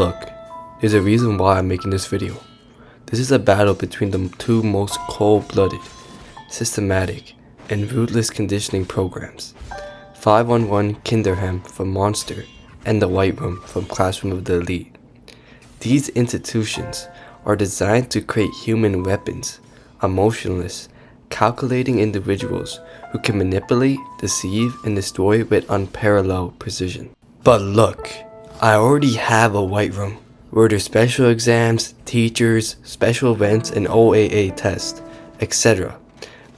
Look, there's a reason why I'm making this video. This is a battle between the two most cold-blooded, systematic, and ruthless conditioning programs. 511 Kinderheim from Monster and the White Room from Classroom of the Elite. These institutions are designed to create human weapons, emotionless, calculating individuals who can manipulate, deceive, and destroy with unparalleled precision. But look, I already have a White Room where there's special exams, teachers, special events, and OAA tests, etc.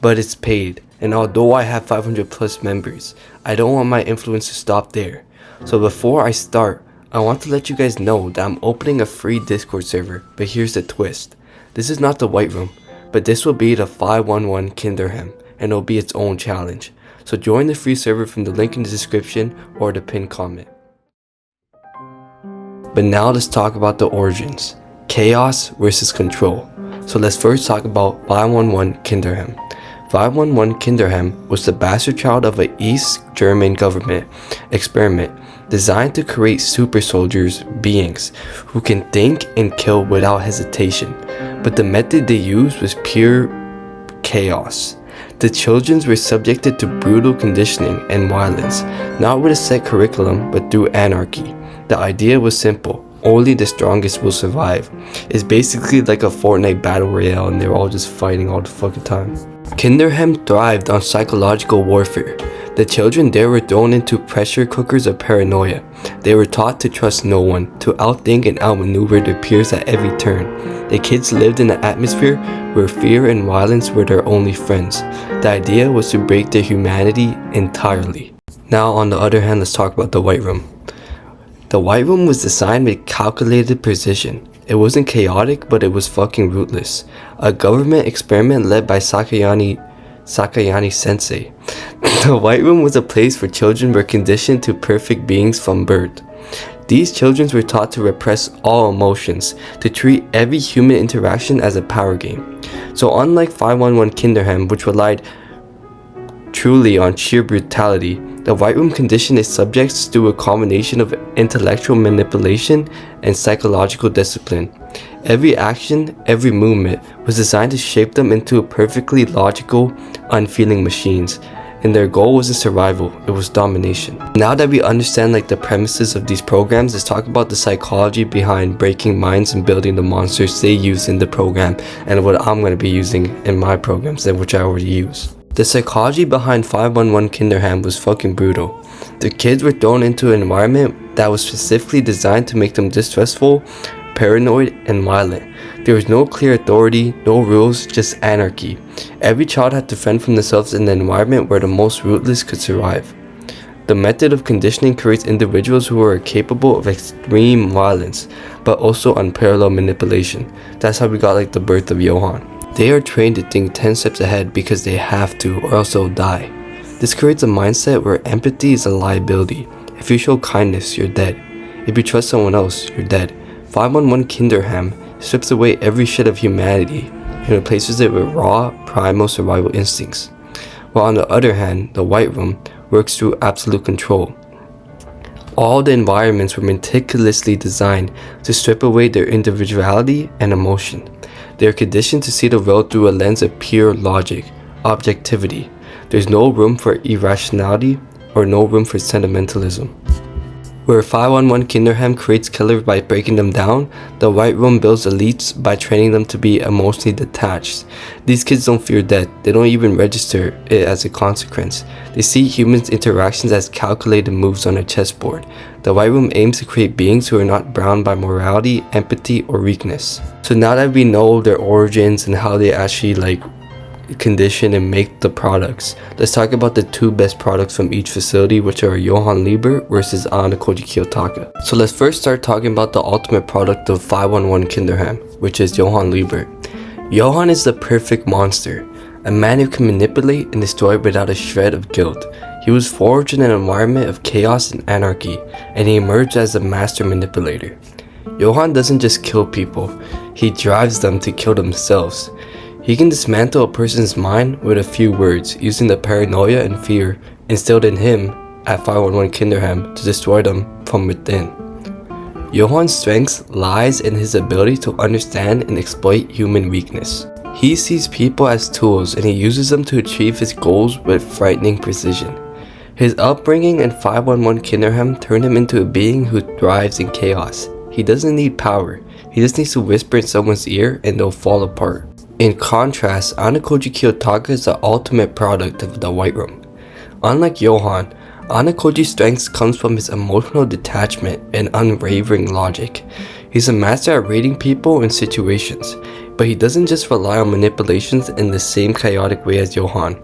But it's paid, and although I have 500 plus members, I don't want my influence to stop there. So before I start, I want to let you guys know that I'm opening a free Discord server, but here's the twist. This is not the White Room, but this will be the 511 Kinderheim, and it'll be its own challenge. So join the free server from the link in the description or the pinned comment. But now let's talk about the origins. Chaos versus control. So let's first talk about 511 Kinderheim. 511 Kinderheim was the bastard child of an East German government experiment designed to create super soldiers, beings who can think and kill without hesitation. But the method they used was pure chaos. The children were subjected to brutal conditioning and violence, not with a set curriculum but through anarchy. The idea was simple: only the strongest will survive. It's basically like a Fortnite battle royale and they're all just fighting all the fucking time. Kinderheim thrived on psychological warfare. The children there were thrown into pressure cookers of paranoia. They were taught to trust no one, to outthink and outmaneuver their peers at every turn. The kids lived in an atmosphere where fear and violence were their only friends. The idea was to break their humanity entirely. Now on the other hand, let's talk about the White Room. The White Room was designed with calculated precision. It wasn't chaotic, but it was fucking ruthless. A government experiment led by Sakayane Sensei. The White Room was a place where children were conditioned to perfect beings from birth. These children were taught to repress all emotions, to treat every human interaction as a power game. So unlike 511 Kinderheim, which relied truly on sheer brutality, the White Room conditioned its subjects through a combination of intellectual manipulation and psychological discipline. Every action, every movement was designed to shape them into perfectly logical, unfeeling machines. And their goal wasn't survival, it was domination. Now that we understand the premises of these programs, let's talk about the psychology behind breaking minds and building the monsters they use in the program and what I'm going to be using in my programs, which I already use. The psychology behind 511 Kinderheim was fucking brutal. The kids were thrown into an environment that was specifically designed to make them distrustful, paranoid, and violent. There was no clear authority, no rules, just anarchy. Every child had to fend for themselves in the environment where the most ruthless could survive. The method of conditioning creates individuals who are capable of extreme violence, but also unparalleled manipulation. That's how we got the birth of Johan. They are trained to think 10 steps ahead because they have to, or else they'll die. This creates a mindset where empathy is a liability. If you show kindness, you're dead. If you trust someone else, you're dead. 511 Kinderheim strips away every shred of humanity and replaces it with raw, primal survival instincts. While on the other hand, the White Room works through absolute control. All the environments were meticulously designed to strip away their individuality and emotion. They are conditioned to see the world through a lens of pure logic, objectivity. There's no room for irrationality or no room for sentimentalism. Where 511 Kinderheim creates killers by breaking them down, the White Room builds elites by training them to be emotionally detached. These kids don't fear death, they don't even register it as a consequence. They see humans' interactions as calculated moves on a chessboard. The White Room aims to create beings who are not bound by morality, empathy, or weakness. So now that we know their origins and how they actually condition and make the products, let's talk about the two best products from each facility, which are Johan versus Ayanokoji kiyotaka. So let's first start talking about the ultimate product of 511 Kinderheim, which is Johan. Johan is the perfect monster, a man who can manipulate and destroy without a shred of guilt. He was forged in an environment of chaos and anarchy, and he emerged as a master manipulator. Johan doesn't just kill people, he drives them to kill themselves. He can dismantle a person's mind with a few words, using the paranoia and fear instilled in him at 511 Kinderheim to destroy them from within. Johan's strength lies in his ability to understand and exploit human weakness. He sees people as tools and he uses them to achieve his goals with frightening precision. His upbringing in 511 Kinderheim turned him into a being who thrives in chaos. He doesn't need power, he just needs to whisper in someone's ear and they'll fall apart. In contrast, Ayanokoji Kiyotaka is the ultimate product of the White Room. Unlike Johan, Ayanokoji's strength comes from his emotional detachment and unwavering logic. He's a master at reading people and situations, but he doesn't just rely on manipulations in the same chaotic way as Johan.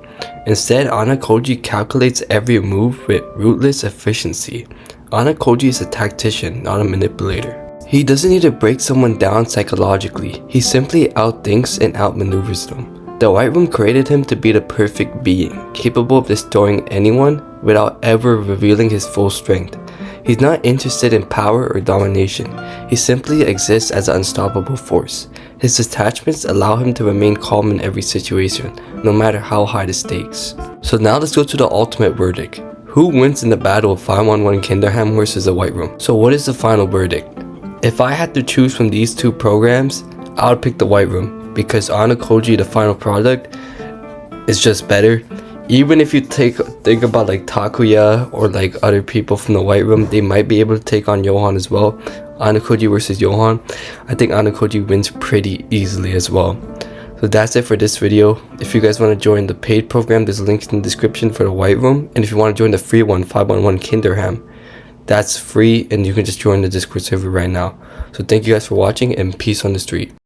Instead, Ayanokoji calculates every move with ruthless efficiency. Ayanokoji is a tactician, not a manipulator. He doesn't need to break someone down psychologically, he simply outthinks and outmaneuvers them. The White Room created him to be the perfect being, capable of destroying anyone without ever revealing his full strength. He's not interested in power or domination, he simply exists as an unstoppable force. His detachments allow him to remain calm in every situation, no matter how high the stakes. So now let's go to the ultimate verdict. Who wins in the battle of 511 Kinderheim versus the White Room? So what is the final verdict? If I had to choose from these two programs, I would pick the White Room, because Ayanokoji, the final product, is just better. Even if you think about like Takuya or like other people from the White Room, they might be able to take on Johan as well. Ayanokoji versus Johan, I think Ayanokoji wins pretty easily as well. So that's it for this video. If you guys want to join the paid program, there's links in the description for the White Room. And if you want to join the free one, 511 Kinderheim, that's free and you can just join the Discord server right now. So thank you guys for watching and peace on the street.